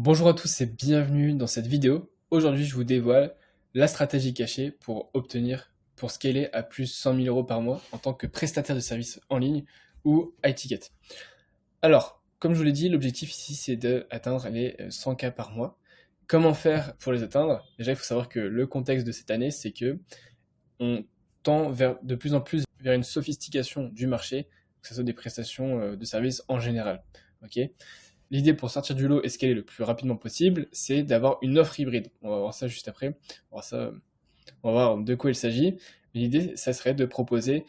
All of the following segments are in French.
Bonjour à tous et bienvenue dans cette vidéo. Aujourd'hui, je vous dévoile la stratégie cachée pour scaler à plus 100 000 euros par mois en tant que prestataire de services en ligne ou high ticket. Alors, comme je vous l'ai dit, l'objectif ici, c'est d'atteindre les 100K par mois. Comment faire pour les atteindre? Déjà, il faut savoir que le contexte de cette année, c'est que on tend de plus en plus vers une sophistication du marché, que ce soit des prestations de services en général. Ok. L'idée pour sortir du lot et scaler le plus rapidement possible, c'est d'avoir une offre hybride. On va voir ça juste après. On va voir de quoi il s'agit. L'idée, ça serait de proposer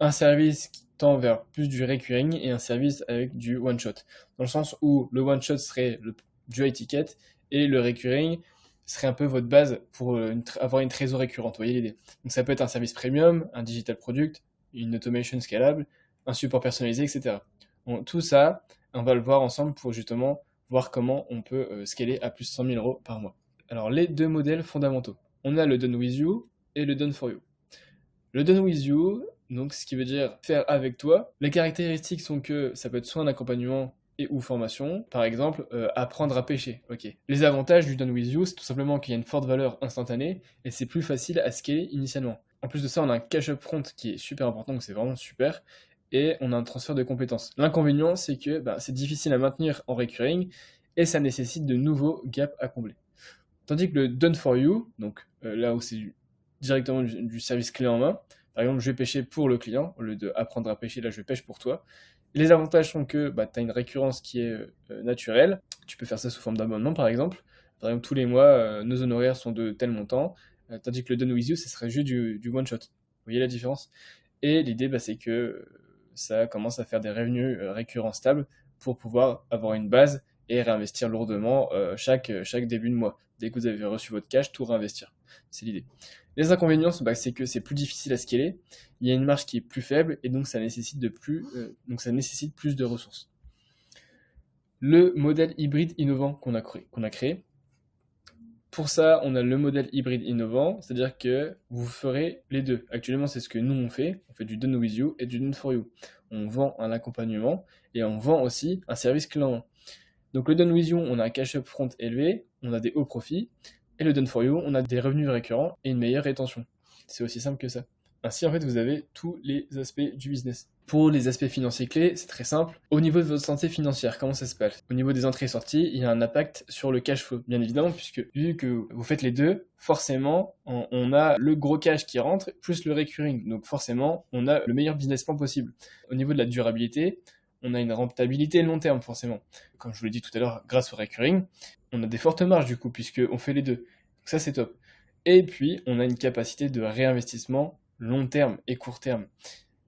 un service qui tend vers plus du recurring et un service avec du one-shot. Dans le sens où le one-shot serait du high ticket et le recurring serait un peu votre base pour avoir une trésorerie récurrente. Vous voyez l'idée. Donc ça peut être un service premium, un digital product, une automation scalable, un support personnalisé, etc. Bon, tout ça, on va le voir ensemble pour justement voir comment on peut scaler à plus de 100 000 euros par mois. Alors les deux modèles fondamentaux. On a le done with you et le done for you. Le done with you, donc ce qui veut dire faire avec toi. Les caractéristiques sont que ça peut être soit un accompagnement et ou formation, par exemple apprendre à pêcher. Ok. Les avantages du done with you, c'est tout simplement qu'il y a une forte valeur instantanée et c'est plus facile à scaler initialement. En plus de ça, on a un cash up front qui est super important, donc c'est vraiment super. Et on a un transfert de compétences. L'inconvénient, c'est que c'est difficile à maintenir en recurring et ça nécessite de nouveaux gaps à combler. Tandis que le done for you, donc là où c'est directement du service clé en main, par exemple, je vais pêcher pour le client, au lieu d'apprendre à pêcher, là je pêche pour toi. Les avantages sont que tu as une récurrence qui est naturelle. Tu peux faire ça sous forme d'abonnement, par exemple. Par exemple, tous les mois, nos honoraires sont de tel montant, tandis que le done with you, ce serait juste du one shot. Vous voyez la différence? Et l'idée, c'est que ça commence à faire des revenus récurrents stables pour pouvoir avoir une base et réinvestir lourdement chaque début de mois. Dès que vous avez reçu votre cash, tout réinvestir. C'est l'idée. Les inconvénients, c'est que c'est plus difficile à scaler, il y a une marge qui est plus faible et donc ça nécessite plus de ressources. Le modèle hybride innovant qu'on a créé, pour ça, on a le modèle hybride innovant, c'est-à-dire que vous ferez les deux. Actuellement, c'est ce que nous on fait du done with you et du done for you. On vend un accompagnement et on vend aussi un service clé en main. Donc le done with you, on a un cash up front élevé, on a des hauts profits, et le done for you, on a des revenus récurrents et une meilleure rétention. C'est aussi simple que ça. Ainsi, en fait, vous avez tous les aspects du business. Pour les aspects financiers clés, c'est très simple. Au niveau de votre santé financière, comment ça se passe? Au niveau des entrées et sorties, il y a un impact sur le cash flow, bien évidemment, puisque vu que vous faites les deux, forcément, on a le gros cash qui rentre, plus le recurring. Donc forcément, on a le meilleur business plan possible. Au niveau de la durabilité, on a une rentabilité long terme, forcément. Comme je vous l'ai dit tout à l'heure, grâce au recurring, on a des fortes marges, du coup, puisqu'on fait les deux. Donc ça, c'est top. Et puis, on a une capacité de réinvestissement long terme et court terme.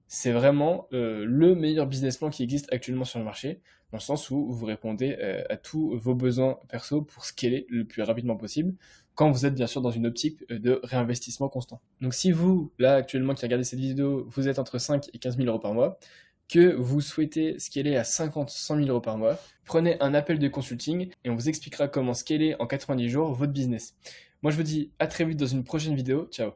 C'est vraiment le meilleur business plan qui existe actuellement sur le marché, dans le sens où vous répondez à tous vos besoins perso pour scaler le plus rapidement possible, quand vous êtes bien sûr dans une optique de réinvestissement constant. Donc si vous, là actuellement qui regardez cette vidéo, vous êtes entre 5 et 15 000 euros par mois, que vous souhaitez scaler à 50, 100 000 euros par mois, prenez un appel de consulting et on vous expliquera comment scaler en 90 jours votre business. Moi je vous dis à très vite dans une prochaine vidéo, ciao.